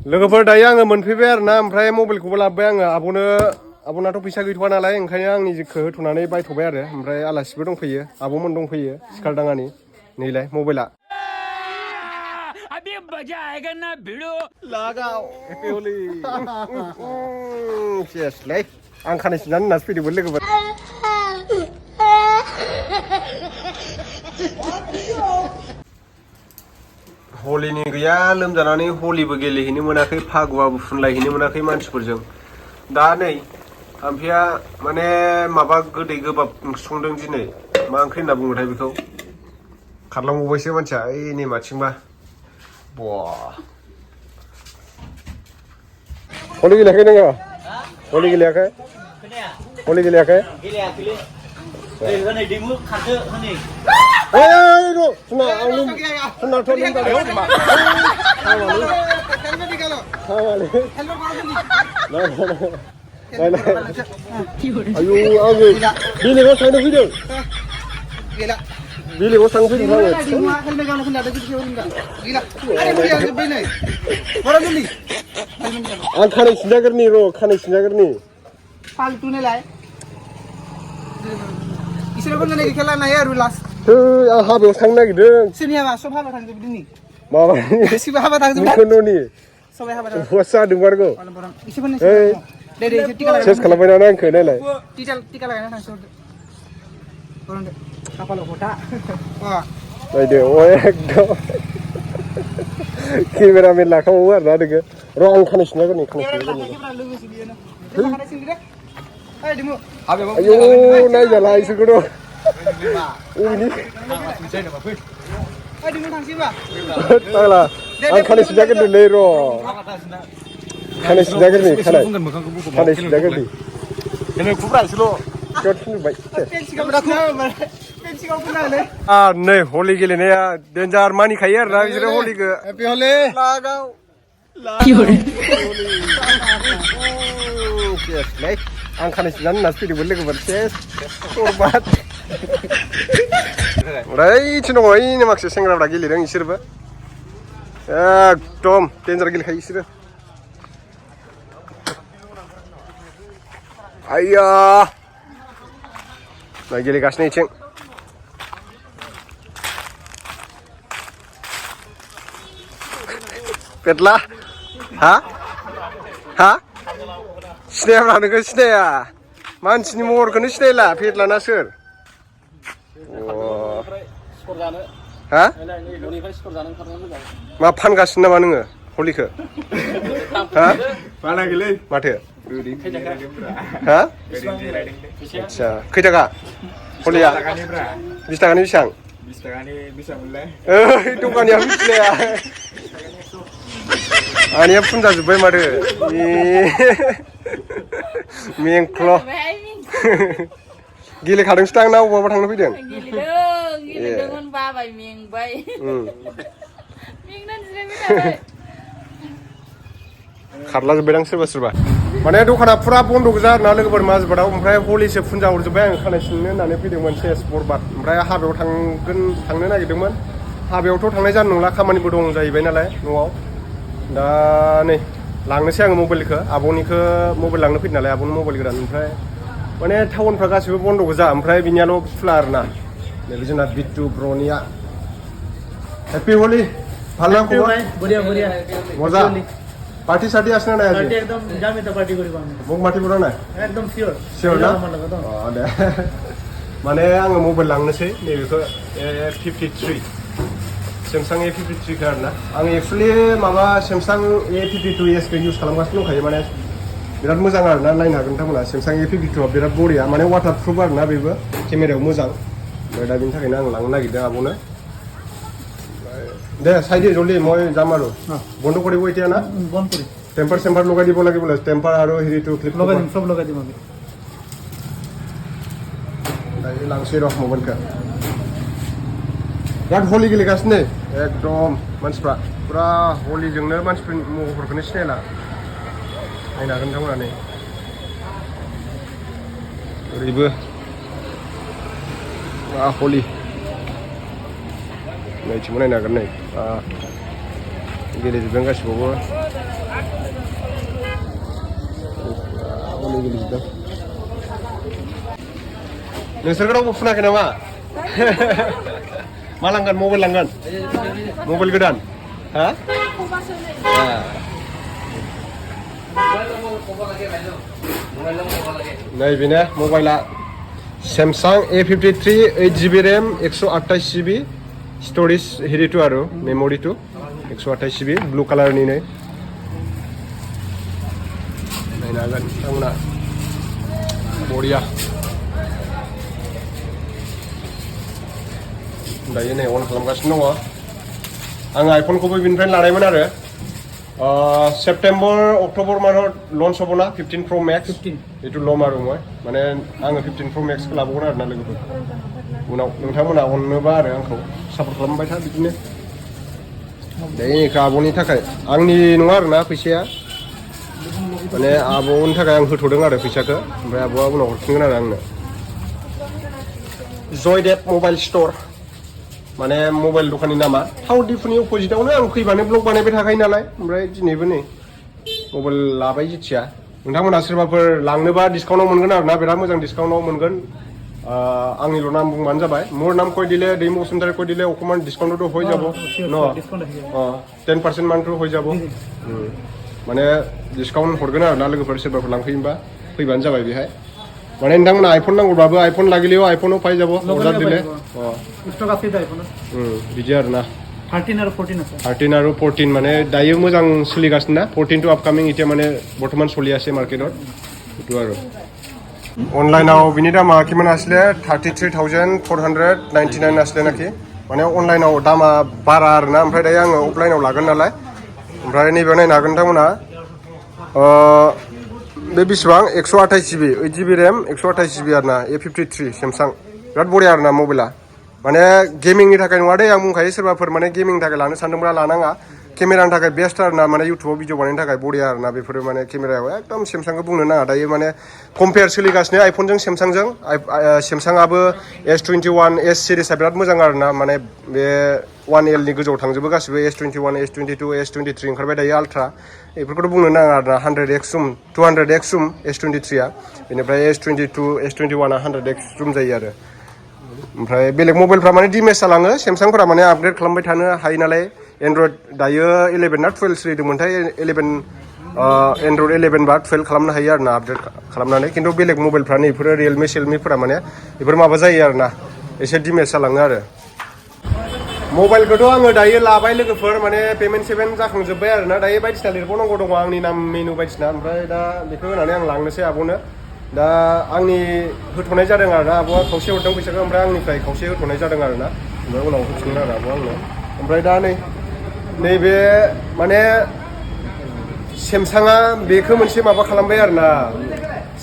लोगोफोर दायो आङो मोनफैबाय आरो ना ओमफ्राय मबाइलखौबो लाबोबाय आङो आब'नाथ' फैसा गैथ'वा नालाय ओंखायनो आंनि जिखौ होथ'नानै बायथ'बाय आरो ओमफ्राय आलासिबो दंफैयो आब'मोन दंफैयो सिखारदाङानि नैलाय मबाइला सेसलै आं खानाय सिननानै होननासो फैदोंमोन लोगोफोर हलिनि गैया लोमजानानै हलिबो गेलेहैनो मोनाखै फागुवाबो फुनलायहैनो मोनाखै मानसिफोरजों दा नै आमफिया माने माबा गोदै गोबाब ओंख्रि संदों दिनै मा ओंख्रि होनना बुङोथाय बेखौ खारलांबावबायसो मानसिया ओइ नेमाथिंबा बा हलि गेलेयाखै नोङो हलि गेलेयाखै हलि गेलेयाखै गेलेयाखैलै हनै दैमु खारदो हनै बेलेगाव थांनो फैदों बेलेगाव थांनो फैदों आं खानाय सिनजागोरनि र' खानाय सिनजागोरनि फालतुनालाय इसोरबो नै खेला नाय आरो लास्ट आं हाबायाव थांनो नागिरदों सोरनियाबा सब हाबा थांजोबदों दिनै माबा गासिबो हाबा थांजोबदों सबाय हाबा बस जादों बारगौ दे टिका सेस खालामबायना आंखौ नायलाय टिका लागायना थांसै हरदो खाफालाव फटा नायदो एकदम केमेरामेन लाखाबावो आरो ना नोङो र' आं खानाय सिनजागोरनि आयौ नायजाला इसोरखौथ' आं खानाय सिनजागोरनोलै र' खानाय सिनजागोरनि खानाय सिनजागोरनि नै हलि गेलेनाया डेन्जार मानिखायो आरो ना बिसोरो हलिखौ आं खानाय सिनजानो होननासो फैदोंमोन लोगोफोर सेस बरबाद ओरैथिं दङ ओइनो माखासे सेंग्राफ्रा गेलेदों इसोरबो एकदम डेन्जार गेलेखायो इसोरो आइया नाय गेलेगासिनो इथिं पेटला हा हा सिनायाब्ला नोंखौ सिनाया मानसिनि महरखौनो सिनायला पेटलाना सोर हा मा फानगासिनो नामा नोङो हलिखौ हा फानाखैलै माथो हा आदसा खै थाखा हलिया 20 थाखानि बेसेबां 20 थाखानि बेसेबांमोनलाय ओइ दखानिया मिथिलाया आनिया फुन जाजोब्बाय माथो मेंख्ल' गेलेखादोंसो दां ना अबावबा थांनो फैदों गेलेदोंमोन बाबाय मेंबाय मेंनानै जिरायबाय थाबाय खारला जोब्बायदां सोरबा माने दखाना फुरा बन्द' गोजा आरोना लोगोफोर माजबादाव ओमफ्राय हलिसो फुनजा हरजोब्बाय आं खानाय सिननो होननानै फैदोंमोन सेस बरबाद ओमफ्राय हाबायाव थांनो नागिरदोंमोन हाबायावथ' थांनाय जानाय नंला खामानिबो दं जाहैबाय नालाय न'आव दा नै लांनोसै आङो मबाइलखौ आब'निखौ मबाइल लांनो फैदों नालाय आब'नि मबाइल गोदान ओमफ्राय माने टाउनफ्रा गासिबो बन्द' गोजा ओमफ्राय बिनियाल' खुला आरोना नैबे जोंना बिट्टु ब्र'निया हेप्पी होली ভাল না খবর বঢ়িয়া বঢ়িয়া মজা পার্টি সার্টি আসনা না আজি একদম জামে তো পার্টি করিব আমি মোক মাটি বড় না একদম শিওর শিওর না দে মানে आङो मबाइल लांनोसै नैबेखौ A53 Samsung A53 खौ आरोना आं एक्चुअली माबा Samsung A52s खौ इउज खालामगासिनो दंखायो माने बिराद मोजां आरोना नायनो हागोन नोंथांमोना Samsung A52 आ बिराद बरिया माने वाटारप्रुफ आरोना बेबो केमेरायाव मोजां ओमफ्राय दा बिनि थाखायनो आं लांनो नागिरदों आब'नो দে চাই দিয়ে জলদি মই যাম আৰু বন্ধ কৰিব এতিয়া না বন্ধ কৰি টেম্পাৰ লগাই দিব লাগিব টেম্পাৰ আৰু হেৰিটো ক্লিপ লগাই দিম সব লগাই দিম আমি দাই লাংসি ৰখ মোবাইলকা बिराद हलि गेलेगासिनो एकदम मानसिफ्रा पुरा हलिजोंनो मानसिफोरनि महरफोरखौनो सिनायला नायनो हागोन नोंथांमोना नै ओरैबो हलि नैथिंबो नायनो हागोन नै गेलेजोबदों गासिबावबो गेलेजोबदों नोंसोर रावबो फुनाखै नामा मा लांगोन मबाइल लांगोन मबाइल गोदान हा नै बेनो मबाइला Samsung A53 8GB RAM 128GB storage हेरि टु आरो मेमोरि टु 128GB ब्लू कालारनि नै नायनो हागोन नोंथांमोना बरिया दायो नै अन खालामगासिनो दङ आं आइफनखौबो बिनिफ्राय लानायमोन आरो सेप्टेम्बर अक्ट'बर मानाव लन्च हबना 15 Pro Max एटु लम आरो माने आङो 15 Pro Max खौ लाबोगोन आरो ना लोगोफोर उनाव नोंथांमोना अननोबा आरो आंखौ सापर्ट खालामबाय था बिदिनो दायो आब'नि थाखाय आंनि नङा आरो ना फैसाया माने आब'नि थाखाय आं होथ'दों आरो फैसाखौ ओमफ्राय आब'आ उनाव हरफिनगोन आरो आंनो जयदेब मबाइल स्ट'र माने मबाइल दखाननि नामा टाउन डिफुनि अपोजिटावनो आं फैबानो ब्लग बानायबाय थाखायो नालाय ओमफ्राय दिनैबो नै मबाइल लाबाय जिथिया नोंथांमोना सोरबाफोर लांनोबा डिसकाउन्टआव मोनगोन आरो ना बिराद मोजां डिसकाउन्टआव मोनगोन आंनिल' नाम बुंबानो जाबाय मोर नाम কৈ দিলে दैमु बसुमतारी কৈ দিলে অকমান ডিসকাউন্টটো হৈ যাব ন 10% মানটো হৈ যাব माने डिसकाउन्ट हरगोन आरो ना लोगोफोर सोरबाफोर लांफैयोबा फैबानो जाबाय बेहाय माने नोंथांमोना आइफन नांगौबाबो आइफन लागिलेও आइफनও পাই যাব অর্ডার দিলে स्टक আছে आइफन बिदि आरो ना 13 आरो 14 আছে 13 आरो 14 माने दायो मोजां सोलिगासिनो ना 14 टु आपकामिं इटा माने बर्तमान सोलियासे मार्केटआव बिदि आरो अनलाइनाव बिनि दामा किमान आसले 33499 आसले नाखि माने अनलाइनाव दामा बारा आरो ना ओमफ्राय दायो आङो अफलाइनाव लागोन नालाय ओमफ्राय नैबेयाव नायनो हागोन नोंथांमोना बे बेसेबां 128GB 8GB RAM 128GB आरो ना A53 Samsung बिराद बरिया आरो ना मबाइला माने गेमिंनि थाखाय नङा दे आं बुंखायो सोरबाफोर माने गेमिंनि थाखाय लानो सानदोंब्ला लानाङा केमेरानि थाखाय बेस्ट आरो ना माने इउटुबाव भिडिअ बानायनो थाखाय बरिया आरो ना बेफोरो माने केमेरायाव एकदम Samsungखौ बुंनो नाङा दायो माने कम्पेयार सोलिगासिनो आइफनजों Samsungजों Samsungआबो S21 S सिरिजआ बिराद मोजां आरो ना माने बे 1L नि गोजौआव थांजोबो गासिबो S21 S22 S23 ओंखारबाय दायो आल्ट्रा बेफोरखौथ' बुंनो नाङा आरो ना 100x zoom 200x zoom S23आ बेनिफ्राय S22 S21आ 100x zoom जायो आरो ओमफ्राय बेलेग मबाइलफ्रा माने डिमेज जालाङो Samsungफोरा माने आपग्रेड खालामबाय थानो हायो नालाय एन्ड्रइड दायो 11 ना 12 सोलिदोंमोनथाय 11 एन्ड्रइड 11 बा 12 खालामनो हायो आरो ना आपडेट खालामनानै खिन्थु बेलेग मबाइलफ्रा नै बेफोरो रियेलमि सेलमिफोरा माने बेफोर माबा जायो आरो ना एसे डिमेज जालाङो आरो मबाइलखौथ' आङो दायो लाबाय लोगोफोर माने पेमेन्ट जाखांजोब्बाय आरो ना दायो बायदिसिना लिरबावनांगौ दङ आंनि नाम मेनु बायदिसिना ओमफ्राय दा बेखौ होनानै आं लांनोसै आब'नो दा आंनि होथ'नाय जादों आरो ना आब'आ खावसे हरदों फैसाखौ ओमफ्राय आंनिफ्राय खावसे होथ'नाय जादों आरो ना ओमफ्राय उनाव होफिनगोन आरो आब'आ आंनो ओमफ्राय दा नैबे माने Samsungआ बेखौ मोनसे माबा खालामबाय आरो ना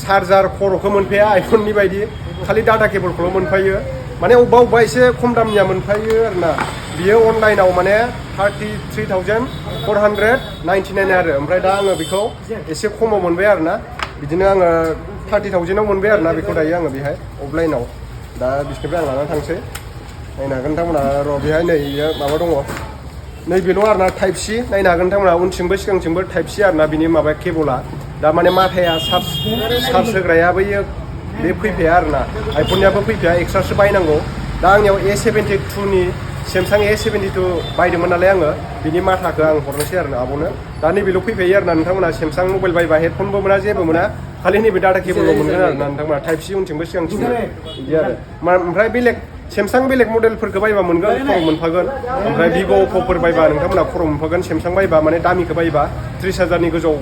चार्जार खर'खौ मोनफाया आइफननि बायदि खालि डाटा केबलखौल' मोनफायो माने अबेबा एसे खम दामनिया मोनफायो आरो ना बियो अनलाइनाव माने 33,499 आरो ओमफ्राय दा आङो बेखौ एसे खमाव मोनबाय आरो ना बिदिनो आङो 30,000आव मोनबाय आरो ना बेखौ दायो आङो बेहाय अफलाइनाव दा बिसोरनिफ्राय आं लानानै थांसै नायनो हागोन नोंथांमोना र' बेहाय नै माबा दङ नैबेल' आरो ना टाइप C नायनो हागोन नोंथांमोना उनथिंबो सिगांथिंबो टाइप C आरो ना बिनि माबा केबला दा माने माथाया चार्ज होग्राया बैयो बे फैफाया आरो ना आइफननियाबो फैफाया एक्सट्रासो बायनांगौ दा आंनियाव A72नि Samsung A72 बायदोंमोन नालाय आङो बिनि माथाखौ आं हरनोसै आरो ना आब'नो दा नैबेल' फैफायो आरो ना नोंथांमोना Samsung मबाइल बायबा हेडफनबो मोना जेबो मोना खालि नैबे डाटा केबलल' मोनगोन आरो ना नोंथांमोना टाइप C उनथिंबो सिगांथिंबो बिदि आरो ओमफ्राय बेलेग Samsung बेलेग मडेलफोरखौ बायबा मोनगोन खर' मोनफागोन ओमफ्राय Vivo Oppoफोर बायबा नोंथांमोना खर' मोनफागोन Samsung बायबा माने दामिखौ बायबा 30,000नि गोजौ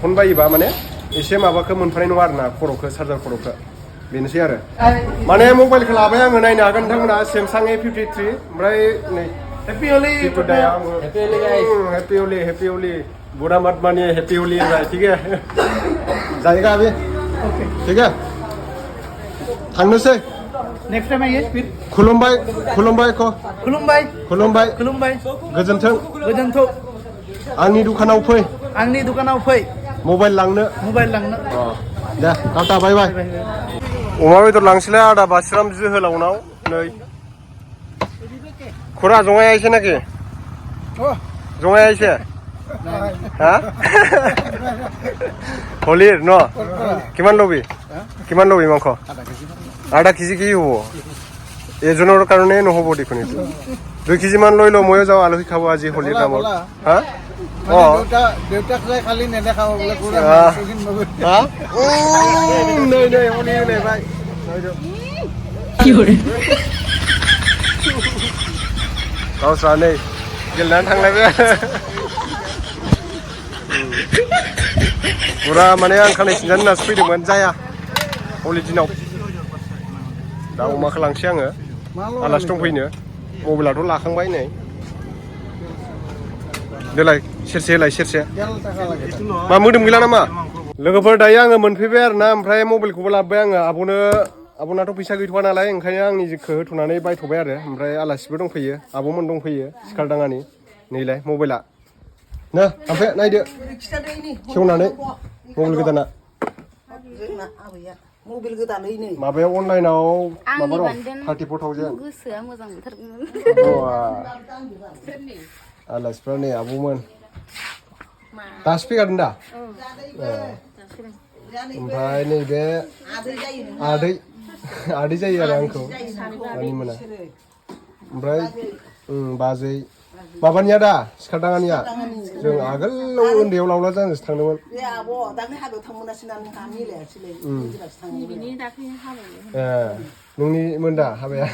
फन बायोबा माने एसे माबाखौ मोनफानाय नङा आरो ना खर'खौ चार्जार खर'खौ बेनोसै आरो माने मबाइलखौ लाबाय आङो नायनो हागोन नोंथांमोना Samsung A53 ओमफ्राय नै हेपि होली बुरा मत मानिए हेपि होली ठीक है जाएगा अभी ठीक है थांनोसै नेक्स्ट टाइम आइए फिर खुलुमबाय को खुलुमबाय गोजोन्थों आंनि दुखानाव फै मबाइल लांनो दे टाटा बाय बाय अमा बेदर लांसैलाय आदा बासिराम जोहोलावनाव नै खुरा जङाय आइसे नाखि जङाय आइसे Ha? Holir no. Kiman lobi? Kiman lobi mangko? Ada kiji ki hubo. এজনৰ কাৰণে নহব দেখোন এইটো 2 কেজি মান লৈ ল ময়ো যাও আলহী খাব আজি হলিৰ নামত হা দেউতাক যাই খালি নেদেখাব বোলে পুৰা হা নাই নাই হলি নাই ভাই কি হরে गावस्रा नै गेलेनानै थांलायबाय पुरा माने आं खानाय सिनजानो होननासो फैदोंमोन जाया हलि दिनाव दा अमाखौ लांसै आङो आलासि दंफैनो मबाइलाथ' लाखांबाय नै देलाय सेरसे होलाय सेरसे मा मोदोम गैला नामा लोगोफोर दायो आङो मोनफैबाय आरोना ओमफ्राय मबाइलखौबो लाबोबाय आङो आब'नाथ' फैसा गैथ'वा नालाय ओंखायनो आंनि जिखौ होथ'नानै बायथ'बाय आरो ओमफ्राय आलासिबो दंफैयो आब'मोन दंफैयो सिखारदाङानि नैलाय मबाइला नो ओमफ्राय नायदो खेवनानै मबाइल गोदाना मबाइल गोदानैनो माबायाव अनलाइनाव माबा दं 34,000 गोसोआ मोजां मोनथारगोन आलासिफ्रा नै आब'मोन दासो फैगारदों दा ओमफ्राय नैबे आदै जायो आरो आंखौ मानि मोना ओमफ्राय बाजै माबानिया दा सिखारदाङानिया जों आगोलाव उन्दैयाव लावला जानोसो थांदोंमोन नोंनिमोन दा हाबाया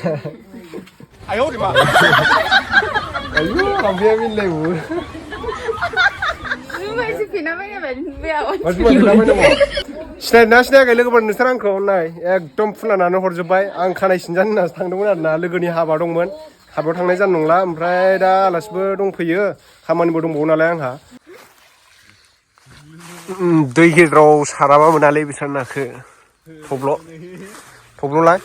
आयौ लांफैया मिलायबो सिनायना सिनायाखै लोगोफोर नोंसोर आंखौ नाय एकदम फुलानानै हरजोब्बाय आं खानाय सिनजानो होननासो थांदोंमोन आरोना लोगोनि हाबा दंमोन हाबायाव थांनाय जानाय नंला ओमफ्राय दा आलासिबो दंफैयो खामानिबो दंबावो नालाय आंहा दै गेजेराव साराबा मोनालै बिसोर नाखो थब्ल'लाय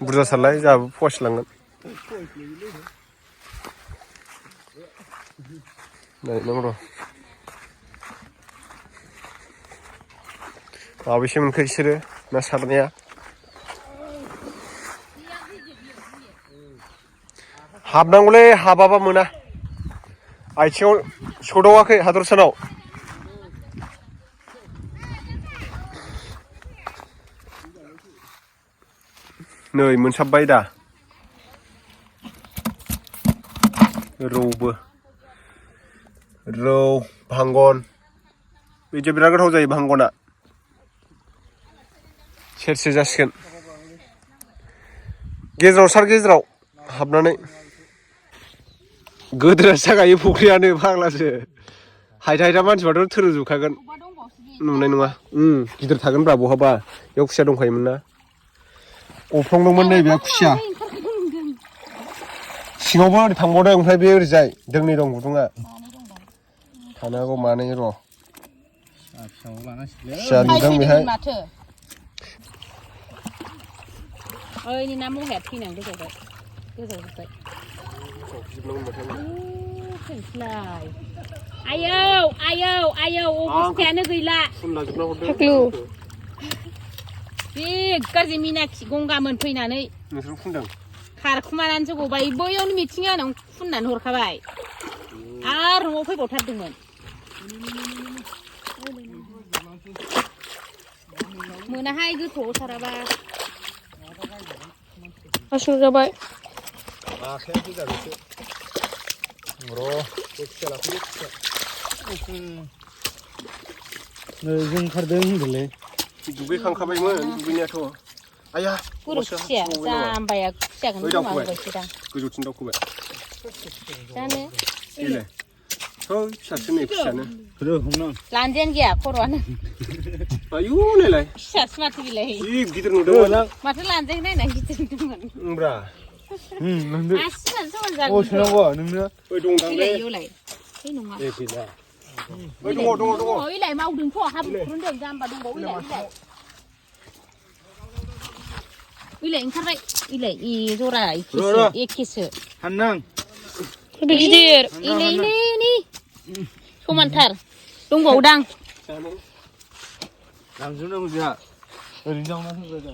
बुरजा सारलाय जोंहाबो फवासे लांगोन नायनांगौ र' माबेसे मोनखो बिसोरो ना सारनाया हाबनांगौलै हाबाबा मोना आथिङाव सौदावाखै हादरसानाव नै मोनसाबबाय दा रौ भांगन बिदि बिराद गोथाव जायो भांगना सेरसे जासिगोन गेजेराव सार गेजेराव हाबनानै गोदोरासो जागायो फुख्रियानो फाग्लासो हायथा मानसिफ्राथ' थोरोजोबखागोन नुनाय नङा गिदिर थागोनब्रा बहाबा बेयाव खुसिया दंखायोमोन ना अफ्लंदोंमोन नैबे खुसिया सिङावबो ओरै थांबावदों ओमफ्राय बे ओरैजाय दोंनै दं गुदुङा थानो हागौ मानै र' खुसिया नुदों बेहाय ओइ ना महाया थैनानै गोजावजोब्बाय आयौ अबस्थायानो गैला बे गाज्रि मिनाखि गंगामोन फैनानै नोंसोर फुनदों खारखुमानानैसो गबाय बैयावनो मिथिं आनाव फुननानै हरखाबाय आरो न'आव फैबावथारदोंमोन मोनाहाय गोथौआव साराबा आसु जाबाय आखाया फैजागोनसो र' खुसिया लाफैदो नै जों ओंखारदों होनदोंलै दुगैखांखाबायमोन दुगैनायाथ' आया खुसिया जाम्बाया खुसियाखौनो गोमाबोबायसो दां गोजौथिं दावखोबाय जानो फिसासो नै खुसियानो लानजायानो गैया खर'आनो आयु नायलाय फिसासो माथो बिलाय जि गिदिर नुदोंमोन माथो लानजायखौ नायना गिदिर नुदोंमोन ब्रा आसिनानो समान जागोन नोंनो ओइ दंदांलै इलाय है नङा ए गैला ओइ दङ इलाय मावदोंथ' हाब्रु खुरुनदों जाम्बा दंबावो इलाय ओंखारबाय इलाय इ जरा एखेसो हाननां गिदिर इलाय समानथार दंबावोदां लांजोबनांगौ जोंहा ओरैनो जावना होग्रा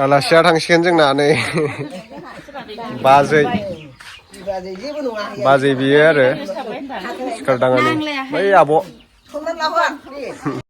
आलासिया थांसिगोन जोंना नै बाजै बाजै बियो आरो सिखार दाङानि बै आब'